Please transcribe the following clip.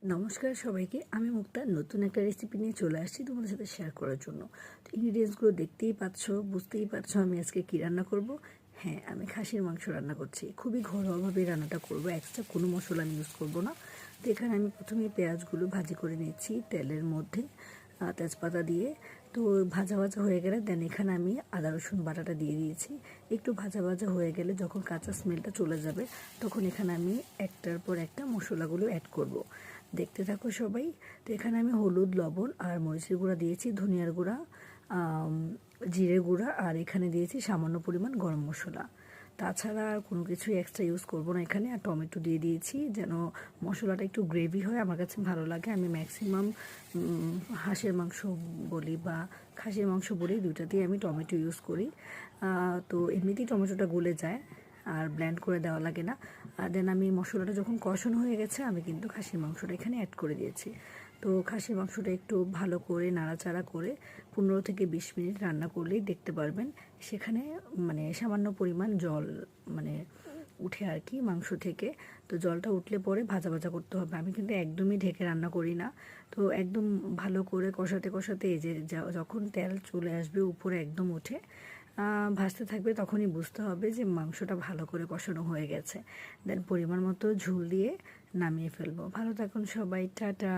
নমস্কার সবাইকে, আমি মুক্তা নতুন একটা রেসিপি নিয়ে চলে আসছি তোমাদের সাথে শেয়ার করার জন্য। তো ইনগ্রিডিয়েন্টসগুলো দেখতেই পাচ্ছ, বুঝতেই পারছো আমি আজকে কী রান্না করব। হ্যাঁ, আমি খাসির মাংস রান্না করছি। খুবই ঘরোয়াভাবে রান্নাটা করব, এক্সট্রা কোনো মশলা আমি ইউজ করব না। তো এখানে আমি প্রথমে পেঁয়াজগুলো ভাজি করে নিয়েছি তেলের মধ্যে তেজপাতা দিয়ে। তো ভাজা ভাজা হয়ে গেলে দেন এখানে আমি আদা রসুন বাটাটা দিয়ে দিয়েছি। একটু ভাজা ভাজা হয়ে গেলে যখন কাঁচা স্মেলটা চলে যাবে তখন এখানে আমি একটার পর একটা মশলাগুলো অ্যাড করব। দেখতে থাকো সবাই। তো এখানে আমি হলুদ, লবণ আর মরিচের গুঁড়া দিয়েছি, ধনিয়ার গুঁড়া, জিরে গুঁড়া, আর এখানে দিয়েছি সামান্য পরিমাণ গরম মশলা। তাছাড়া আর কোনো কিছুই এক্সট্রা ইউজ করব না এখানে। আর টমেটো দিয়ে দিয়েছি যেন মশলাটা একটু গ্রেভি হয়, আমার কাছে ভালো লাগে। আমি ম্যাক্সিমাম হাঁসের মাংস বলি বা খাসির মাংস বলি, দুইটাতেই আমি টমেটো ইউজ করি। তো এমনিতেই টমেটোটা গলে যায় আর ব্লেন্ড করে দেওয়া লাগে না। আর দেন আমি মশলাটা যখন কষানো হয়ে গেছে আমি কিন্তু খাসির মাংসটা এখানে অ্যাড করে দিয়েছি। তো খাসির মাংসটা একটু ভালো করে নাড়াচাড়া করে 15 থেকে 20 মিনিট রান্না করলেই দেখতে পারবেন সেখানে মানে সামান্য পরিমাণ জল মানে উঠে আর কি মাংস থেকে। তো জলটা উঠলে পরে ভাজা ভাজা করতে হবে। আমি কিন্তু একদমই ঢেকে রান্না করি না। তো একদম ভালো করে কষাতে কষাতে এই যে যখন তেল চলে আসবে উপরে একদম উঠে ভাজতে থাকবে, তখনই বুঝতে হবে যে মাংসটা ভালো করে কষানো হয়ে গেছে। দেন পরিমাণ মতো ঝোল দিয়ে নামিয়ে ফেলবো। ভালো থাকুন সবাই, টাটা।